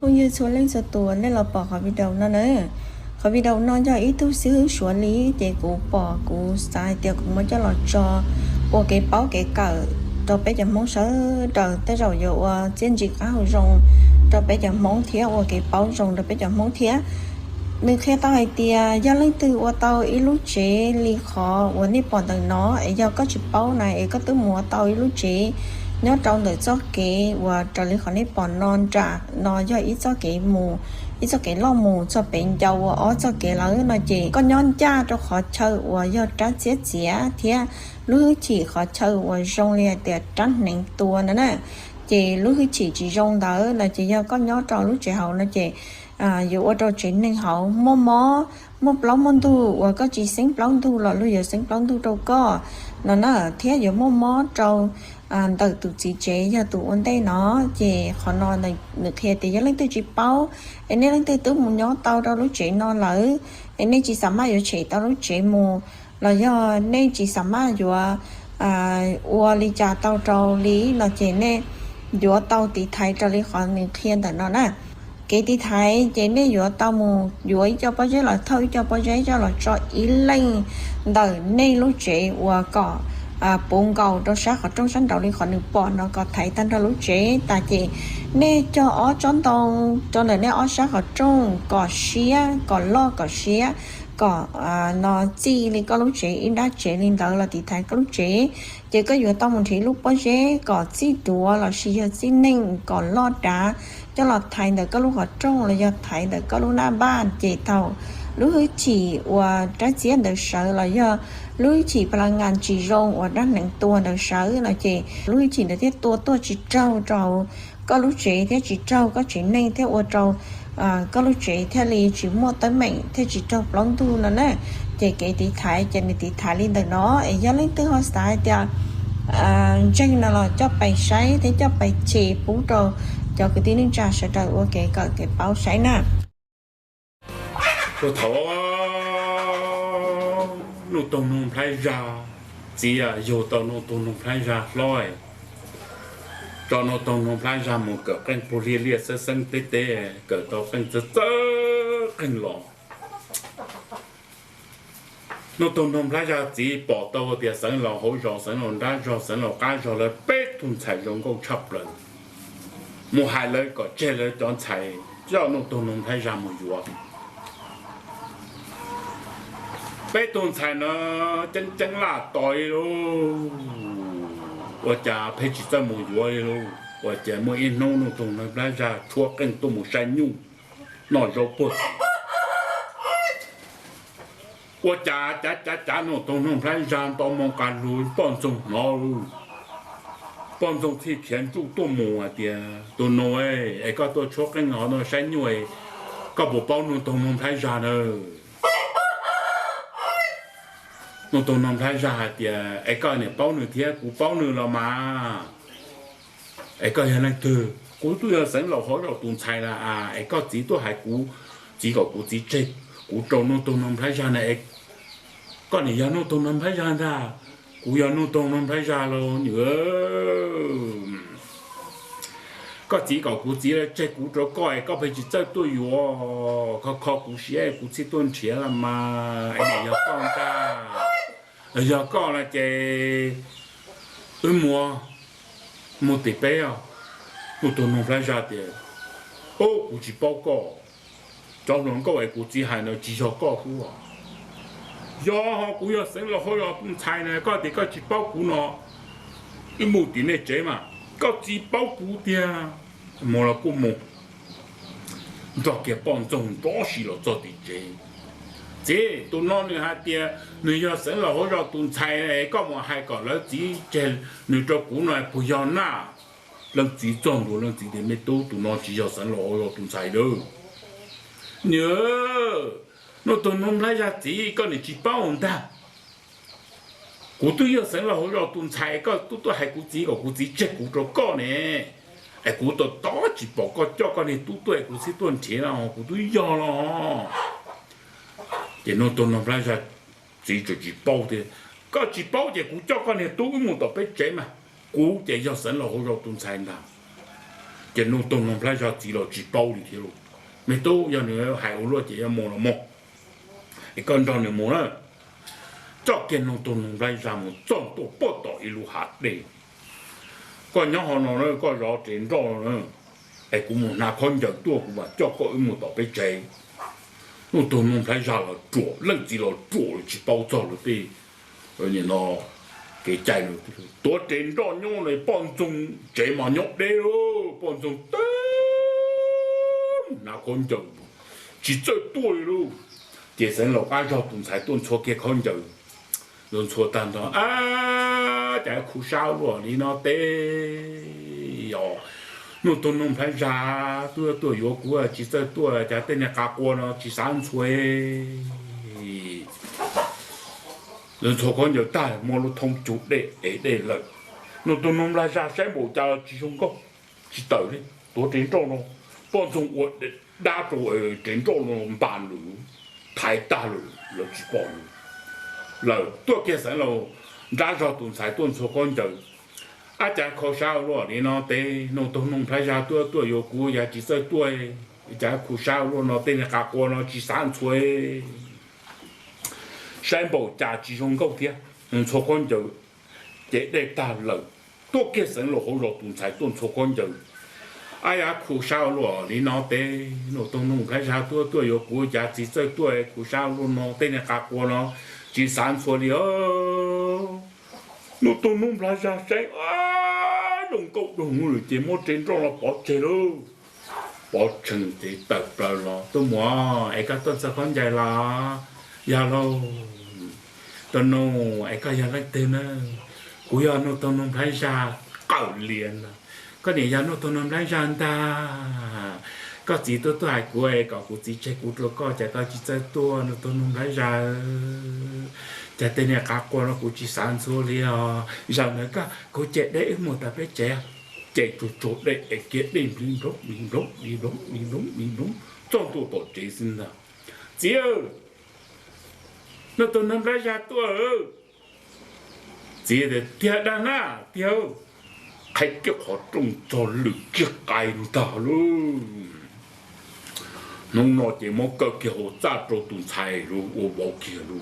không như số lên số tuổi nên là bỏ khỏi video nó nữa khỏi video nó cho ít thứ xíu xử lý thì cũng bỏ cũng sai thì cũng mới cho là cho bộ cái báo cái cờ cho bây giờ mong sợ trời tới rồi dụ chiến dịch áo rồng cho bây giờ mong thiếu cái báo rồng rồi bây giờ mong thiếu nếu khi tao hay tia do lấy từ tao ít lúc chế li khó và nếu bỏ từ nó ấy do có chụp báo này có từ mùa tao ít lúc chế nhớ trong đời cho kế và trở lại khỏi bỏ non trả nó do ít cho kế mù ít cho kế lo mù cho bệnh dầu ở cho kế lớn nó chỉ có nhon cha cho khó chơi và do trái chết xía thì lúc chỉ khó chơi và rong liền để tránh nền tua nữa nè chỉ lúc chỉ rong đỡ là chỉ do có nhớ trong lúc trẻ hậu nó chỉ dù ở trong chuyện nên hậu mò plong mон tu và có chỉ sinh plong tu là lúc giờ sinh plong tu đâu có nó thế giờ mò trong từ chỉ chế giờ tụ ôn đây nó chỉ họ nói là được thiệt thì giờ lấy từ chỉ bao anh ấy lấy từ từ một nhóm tao đâu lúc chế nó lỡ anh ấy chỉ sắm mà giờ chế tao lúc chế mù là do nên chỉ sắm mà giờ ua li trà tao trâu lý là chế nên giờ tao thì thấy cho lý họ được thiệt tại nó nè cái thì thấy chế nên giờ tao mù giờ cho bao giờ là thôi cho bao giờ cho là cho ý lên đời nên lúc chế ua cỏ bốn cầu trong sát ở trong sân đầu đi khỏi được bỏ nó có thấy tan ra lũ chế tại chị nè cho ở trong tàu cho nên nè ở sát ở trong có xía có lo có xía có nó chi thì có lũ chế in đã chế lên đó là thì thấy có lũ chế chỉ có vừa tao một thì lúc bao chế có chi đùa là xía chi ninh có lo đá cho là thấy được có lũ ở trong là do thấy được có lũ na ban chỉ tàu lũ chỉ và trái chiến được sợ là do lưới chỉ là ngàn chỉ rong và đắt nặng tua được sợ là chỉ lưới chỉ là thế tua chỉ trâu có lưới chỉ thế chỉ trâu có chỉ nên thế ô trâu có lưới chỉ thế li chỉ mua tới mình thế chỉ trâu lóng tu là nè chỉ cái tí thái chỉ này tí thái lên từ nó ấy giờ lên từ họ sai thì tranh là cho bài sấy thế cho bài chỉ bún trâu cho cái tí nên trà sẽ trời ok cái báo sấy nè nụ tông nụ phải ra chỉ dù tông nụ phải ra lôi cho nụ tông nụ phải ra một cái kênh bùi liệt sơ sân tê tê cái tàu kênh sơ sơ kênh lọ nụ tông nụ phải ra chỉ bỏ tàu thì sân lọ hỗ trợ sân lọ đá rồi sân lọ cá rồi là bết thùng chạy giống câu chập lần một hai lời có chơi lời chọn chạy cho nụ tông nụ phải ra một vụ bé tuần菜呢，真辣袋咯，我家配起这么多咯，我家没一弄东那那家戳跟都没山用，那肉不，我家那东那家到么干路帮中那路，帮中ที่เขียนจุตัวหมูเดียตัวน้อยไอ้ก็ตัว戳跟เอา那山用ไอ้ก็บอก帮那东那家呢。nó tụi nó thấy ra thì ấy coi này bao nhiêu thế cú bao nhiêu là mà ấy coi hiện nay từ cú tôi là sáng lẩu hỏi rồi tụi chạy là ấy coi chỉ tôi hay cú chỉ có cú chỉ chết cú trâu nó tụi nó thấy ra này con này giờ nó tụi nó thấy ra ra cú giờ nó tụi nó thấy ra luôn nữa có chỉ có cú chỉ là chết cú trâu coi có phải chỉ chết tôi vô khó cú xé cú chỉ tuân xé là mà ấy này giờ con ta giờ có là chơi mua tỷ bé à một tuần một lần ra tiền ô cụ chỉ bao cỏ trong lòng có vậy cụ chỉ hay nó chỉ cho cỏ khu à giờ họ cụ giờ sinh là họ giờ chạy này có thì có chỉ bao cụ nó cái mua tiền này chơi mà có chỉ bao cụ tiền mua là cụ mua cho cái bọn trồng đó xí là cho tiền chơi chế tụi nó nữa hả tia người giờ sẽ là hỗ trợ tụi chạy này có một hai cái là chỉ chơi người cho cũ này bây giờ na lần chỉ trồng rồi lần chỉ để mấy tụi nó chỉ giờ sẽ là hỗ trợ tụi chạy đó nhớ nó tụi nó lấy ra chỉ có này chỉ bao ông ta cũ tôi giờ sẽ là hỗ trợ tụi chạy có tụi hai cũ chỉ chết cũ cho con này ai cũ tôi đó chỉ bỏ con cho con này tụi cũ sẽ tuần chế nào cũ tôi giờ lo thì nó tụi nó ra chỉ bao thì có chỉ bao thì cũng cho con này tôi một tập bé chế mà cú thì do sẵn là hỗ trợ tuần sai nào chỉ nông tông nông phải ra chỉ là chỉ bao đi theo mấy tô giờ nữa hải âu luôn chỉ là một là một cái con tròn nữa một nữa cho kiến nông tông nông phải ra một trong tổ bớt tổ ilu hạt đi còn nhớ họ nó có rõ tiền rõ nữa ai cũng muốn拿con giờ tua của bà cho có một tổ bị cháy nông tông nông phải ra là chuột lần chỉ là chuột chỉ bao cho được đi rồi nhìn nó cái chạy rồi tôi tiền rõ nhau này bọn chúng chạy mà nhóc đấy luôn bọn chúng tới拿con giờ chỉ chơi tuổi luôn节省了按照东西顿错给看着，人错单单啊，在苦烧了你那得哟，那都弄盘啥，多有股啊，其实多在等人家过呢，去三岁，人错看着大，莫路通主的哎的了，那都弄来啥谁冇家去上高，去到的多点着咯，帮助我的打着点着咯办路。太大了，了去包了，了多给神了，然后顿菜顿错干净，啊家靠烧了，你那得弄东弄拍下多有股也几十多，家靠烧了那得那家过那几三岁，山包家几种高铁，错干净，这得大了，多给神了好了顿菜顿错干净。哎呀，苦烧了，你那得，那东弄开啥多有国家几十多苦烧了喏，等人家过喏，几三岁了，那东弄开啥谁啊，弄够弄了，这么真正了保证了，保证的得不了，都么，哎个都是看在啦，呀喽，都弄，哎个也来得呢，我要那东弄开啥搞连了。có để cho nó tôi nằm lại ra ta có chỉ tôi ai của ai có chỉ chơi của tôi có chạy tao chỉ chơi tôi nó tôi nằm lại ra chạy tên này các con nó cũng chỉ sản xuất liền giờ nữa cả cô chạy đấy một tập đấy chạy chuột đấy để kia đi đúng trong tôi tổ chế sinh ra chị ơi nó tôi nằm lại ra tôi chị để thiệt đàn à thiệt hay cái họ trông cho lực cái cái ta luôn nông nó chỉ một cái họ trả cho tụi thầy luôn ô bảo kia luôn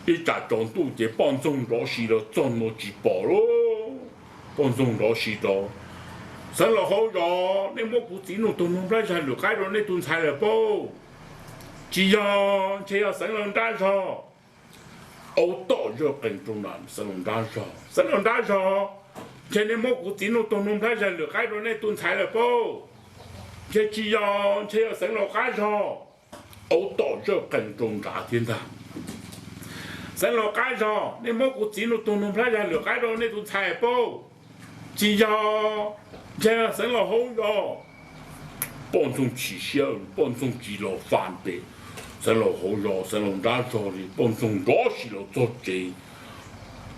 đi trả cho tụi chỉ帮助老师了赚了几包咯帮助老师了生了好咗你冇估计弄东弄来才了解到你顿菜了不只要只要生了单上欧多热更重难生了单上生了单上现在莫估计弄东弄来才了解到你顿菜了不这只要生了单上欧多热更重大天堂生了单上你莫估计弄东弄来才了解到你顿菜不只要生了好咗，幫助持消，幫助治療犯病，生了好咗，生了打錯嘅，幫助攞事了作證。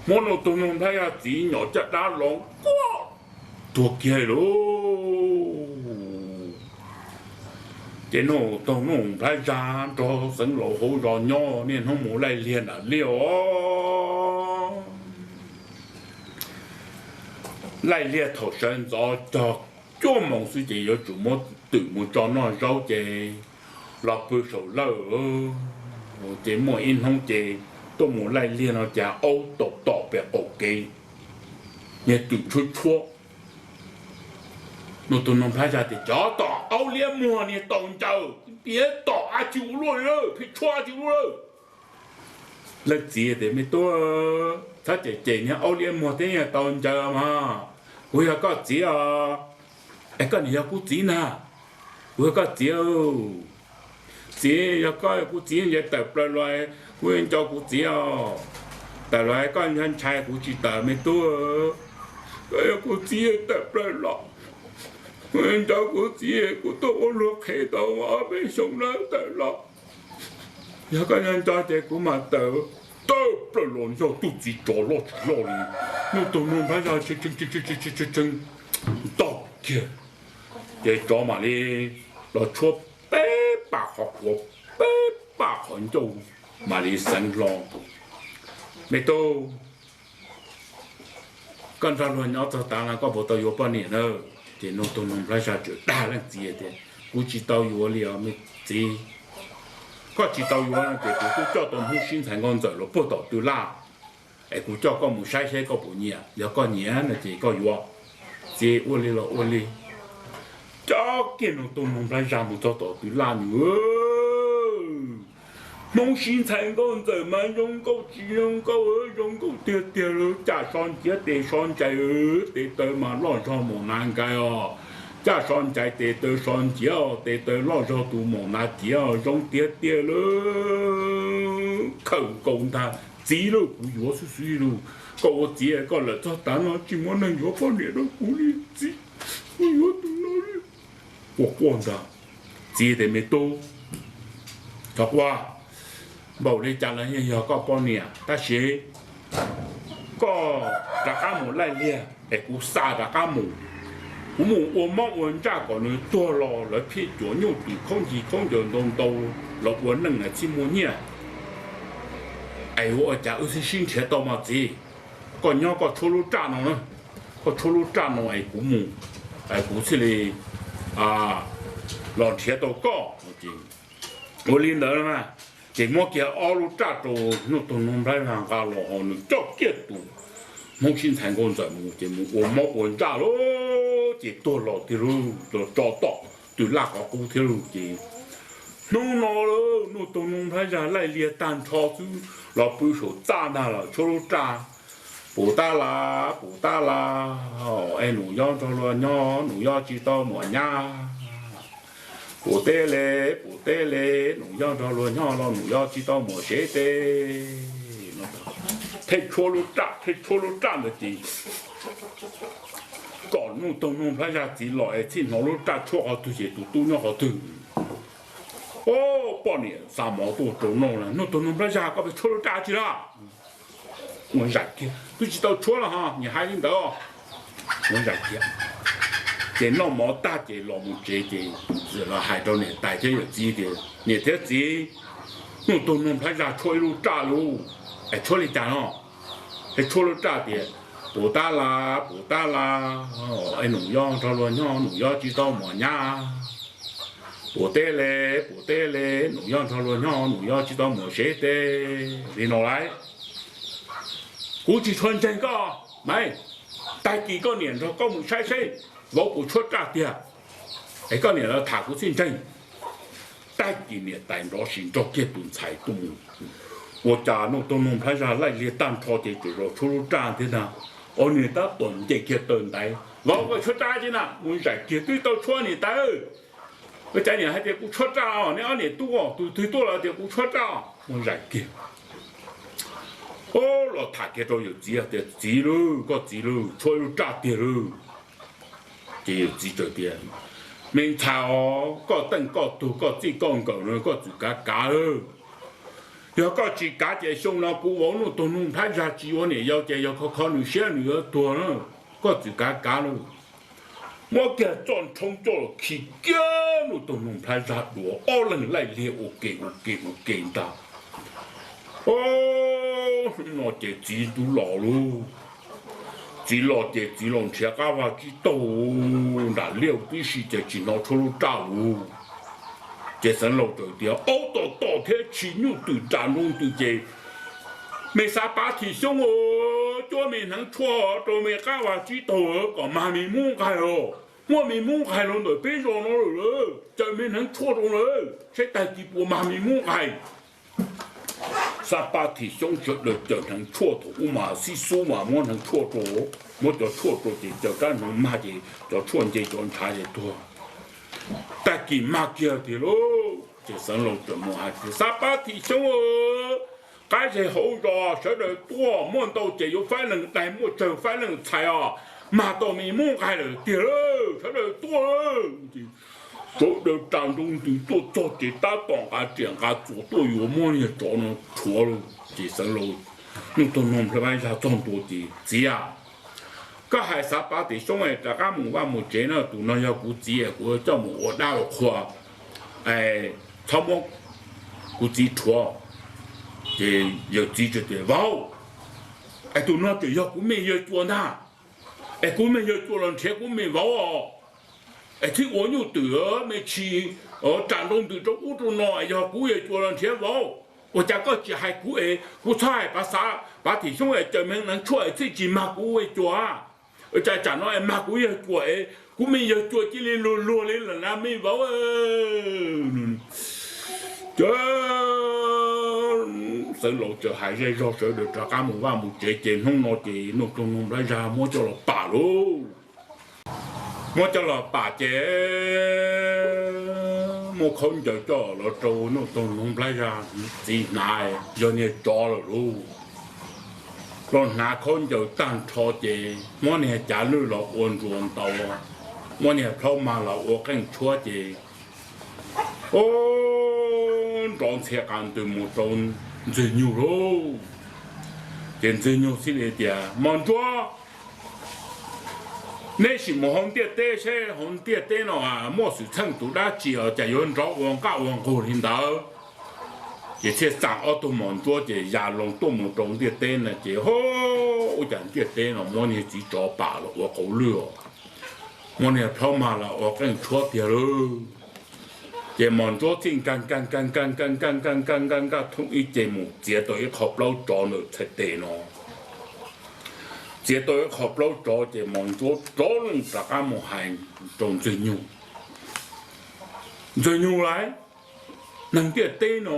我老東東睇下子牛只打狼，哇，多嘅咯！這老東東睇下咗生了好咗咗，你都冇嚟練啊了。来猎头生做做梦事情要怎么对么做那手的，老不手了，我这么银行的都没来猎那家欧都倒别 OK， 也对出错，那都能拍下的找到欧猎么你动走，别倒啊就了，别错就了，那这的没多，他这呢欧猎么的也动走嘛。我要搞钱啊！哎，个你要搞钱呐？我要搞钱哦，钱要搞搞钱也得不来，我要做搞钱哦，得来个人才搞钱得没多，我要搞钱也得不来，我要做搞钱，我都我落开到我被送了得了，有个人做这个嘛得。都不乱说，都自做落去落里，那都弄拍下去，真，到嘅，这做嘛哩，落出白白学我，白白很多，嘛哩生浪，没都，跟他乱要做当然个不都有半年了，这弄东弄不下就大了接的，估计到有了没接，个知道有了这个都叫到木新才讲走了，不到都拉，哎，估叫个木晒晒个半年，要个年那这个有，这屋里了屋里，这见弄东弄不下木找到都拉你哦。梦醒才讲怎么用够只用够用够跌跌了，加上这跌上在跌到嘛浪上冇难解哦，加上在跌到上脚跌到浪上都冇难脚，用跌跌了，口讲他只了不要是水了，个我只个了做单了，怎么能要半年了不理只，我要到哪里？我讲的，只得没多，他话。bảo đi chả là nhiều có bao nhiêu ta sẽ có đã cá mù lại liền để cú xa đã cá mù cú mù ôm mong ôm cha còn nữa tua lò là phía chỗ nhau từ không giờ đông đâu là uốn nâng là chim mua nhỉ ai ở chả ở sinh chế đâu mà gì còn nhau có chô lú cha nó có chô lú cha nó ai cú chỉ là lòn chế đâu có gì我领导了嘛。这么给阿鲁扎着，那都弄来上家了，那照给多，某些参观者么这么我们问扎喽，这多了的喽，都找到，就那个股票这，弄了喽，那都弄来上来列单超子，老不说扎那了，除了扎，不打啦，哦，哎，农药着了孬，农药知道么呀？不得嘞，农药着了鸟了，农药知道么些的，太错了站的地，搞弄东弄拍下子来，天拿了站错好多些都那好多。哦，半年3毛多都弄了，那东弄拍下搞不错了站去了。我认的，都知道错了哈，你还认得哦？我认的。这老毛大姐老母姐姐，是了海到年大家有记的，你这记，我都弄拍下错路炸路，哎错了炸了，哎错了炸的，不打啦，哦哎农药着了鸟，农药知道么呀？不得嘞，农药着了鸟，农药知道么些的，你拿来，估计穿这个没，带几个年头搞木晒晒。我不出炸的，哎，个年了塔古竞争，带几年带着新做这顿菜动，我家弄东弄拍下来列单超的就说出入炸的呢，我年到顿这个顿来，我出炸的呢，我在绝对到错你带，我今年还得不出炸哦，你2年多，都多了得不出炸，我在给。哦，老塔给着有几啊？得几喽，个几喽，错入炸的喽。这有几着点，明朝哦，个等个多个只讲讲了，个自家家了。要个自家这上了古往路都弄拍下去，我呢要这要考虑些女儿多了，个自家家了。我给装充做了起家路都弄拍下多，二人来列我给的。哦，那这几都老了。只老的只弄车家话只多，那了必须就只拿出路炸路。这生老头的，熬到天起牛都炸弄都这，没啥把体凶哦，就没能错，都没家话只多，个妈咪蒙开哦，我咪蒙开了都别说了，就没能错中了，谁带几波妈咪蒙开。三把体胸出了就能错头嘛，是说嘛，我能错着，我就错着的，就干能骂的，就错这种差的多。但给骂叫的喽，这生了怎么还是三把体胸哦？该是好着，学得多，摸到这有反正来摸这反正菜啊，骂到没摸开了，对了，学得多了。做的当中的做的打档啊，这样啊做都有么呢？做呢错了，这生了，你都弄出来下装多的，这样。个还啥把的兄弟，大家木话木钱呢，都那要估计，我叫我那个话，哎，他们估计错，这有记着的哇，哎，都那就要估没要做那，哎，估没要做了，钱估没哇哦。thì我有得没去战斗的这乌中呢，要古也做人天王。我家个只还古诶，古菜把弟兄诶证明能出来自己嘛古诶做啊，在战斗诶嘛古也做诶，古没有做起来落来了那没包这生老这还是要舍得这干么话么这弄那这弄中弄来啥么叫了罢喽。我cho là bà chế một không chờ cho là trâu nó tông không lấy ra gì này do như cho là luôn còn nà không chờ tăng cho chế mỗi ngày trả lưu là ổn ruộng tàu mỗi ngày không mà là ổn cái chúa chế ô tròn xe càng từ một tròn dễ nhiều rồi tiền dễ nhiều xin để tiền mòn chúa nếu是冇红点点些红点点咯啊，莫是成都那只哦，就有人找王家王过领导，而且上澳都忙做这亚龙都冇种点点呢，这好我讲点点咯，我呢只找罢了，我够了，我呢跑马了，我跟错掉了，这忙做正干同一节目，这对合老找了才对咯。chế tôi học lâu cho chế mong cho luôn tất cả một hành trong dây nhu lại năng tiệt tê nó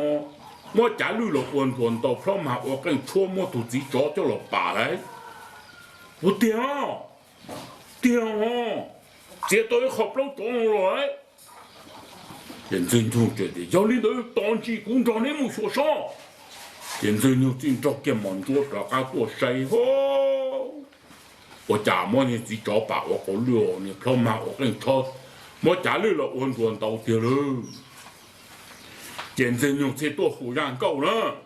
mua trả lưu lộc quần tàu phong mà ở cái chua mua tụt gì cho lộc bà đấy vô tiền chế tôi học lâu cho rồi hiện dây nhu chuyện thì giáo lý đối toàn chỉ cũng cho nên một số sao hiện dây nhu chính cho cái mong cho tất cả tuổi say hô我家么呢只找把我搞了，你跑马我跟你说，我家里了温润到底了，简直用这多胡让狗了，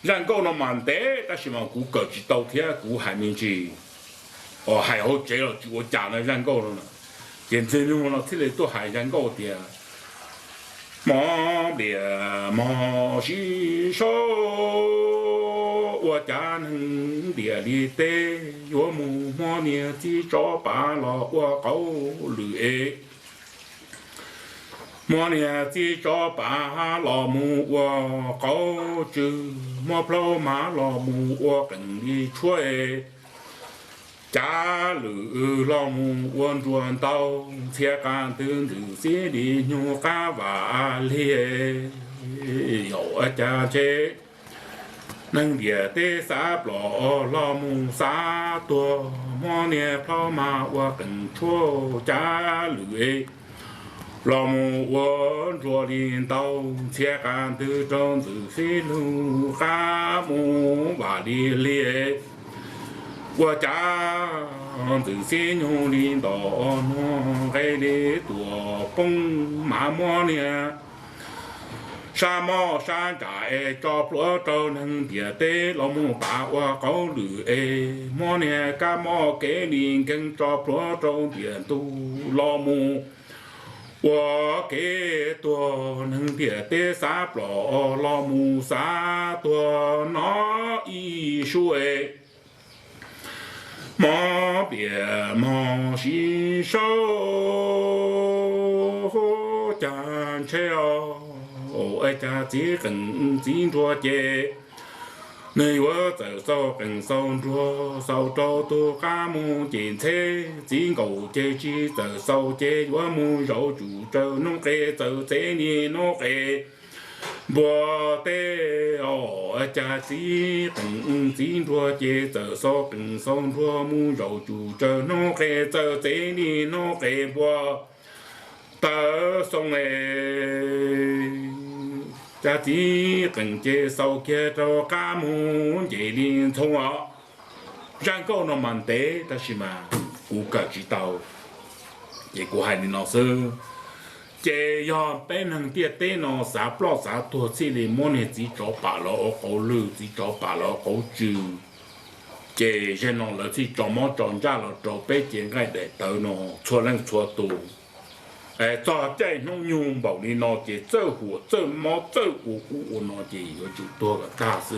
让狗了蛮得，但是嘛，古个只到天古还没去，还好这了，就我家那让狗了呢，简直用了这里都还让狗的，毛别毛洗手。我家能别里的，我母么年纪找罢了，我狗驴么年纪找罢了母我狗就么跑马了母我跟你吹，家里老母我转到切干灯的些里牛嘎瓦里有家车。能别的啥不老母啥多，么年跑马我跟出家里，老母我做领导，切干的种子是路哈母瓦里里，我家子是牛领导，弄给的多蹦马么年。沙漠山寨找不着能别的老母把我搞绿么年干么给你跟找不着点都老母我给多能别的啥不老母啥多那一水么别么洗手战车爱家姐更紧着姐，你我走手更手着手着多干木检测，紧狗姐去走手姐我木肉煮着弄给走这你弄给，我的爱家姐更紧着姐走手更手着木肉煮着弄给走这你弄给我。得送诶。家己更接受接着家母爷龄从啊，然后呢蛮得，但是嘛，我个知道，结果还你老师，这样被人爹爹呢啥不了啥多起来，么呢只找罢了，我搞了只找罢了，搞住，这些呢了只找么涨价了，找被捡开的头呢，错人错多。在在弄用保利那些走火走毛走火我那些有就多个大事，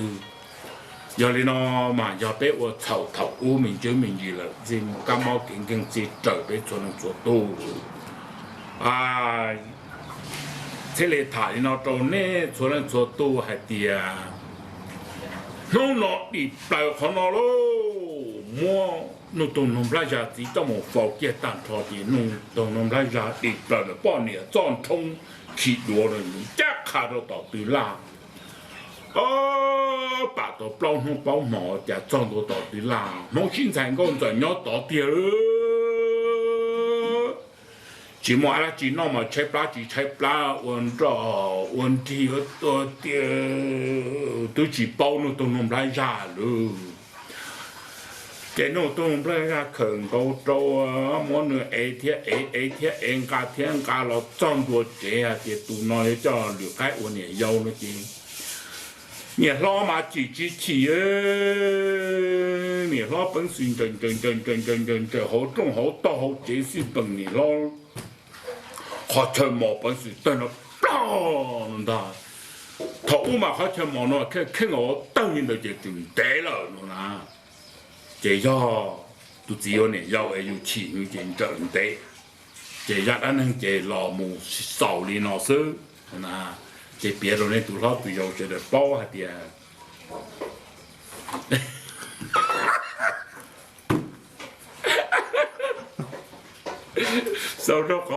要你那嘛要被我草头我们就明记了，这干毛更这走的才能做多。à thế là thải nó trâu nè số lần số tu hay tiệt nó đi tại khó nó lô mua nó tông nông ra giá chỉ cho một phao kia tàn thọ thì nó tông nông ra giá đi tại là bao nhiêu chọn thông khí đua rồi chắc khá đâu tao từ là bà tao bao không bao mỏ chả chọn đâu tao từ là mong xin thành công rồi nhớ tao tiền chỉ mua là chỉ nó mà chạy plá uốn thì tôi chỉ bao nó tông nông ra giá luôn cái nó tông ra khẩn câu trâu món nữa ấy thiết anh cá nó chọn đồ chế à thì tụi nó cho được cái uốn này dâu nó chứ nhà lo mà chỉ nhà lo bận xuyên chân hậu trung hậu to hậu chế xuyên bận nhà lo họ chơi mò bận xuyên tên nó bao đó thầu mà họ chơi mò nó cái ngõ tăng lên được chỉ từng té rồi nó chỉ do tụi chị này do ấy dùng chỉ như chuyện trận tế chỉ ra anh chỉ lò mù sầu đi nó sứ là chỉ biết rồi nên tụi nó tụi dâu sẽ được bao hạt tiền sau đó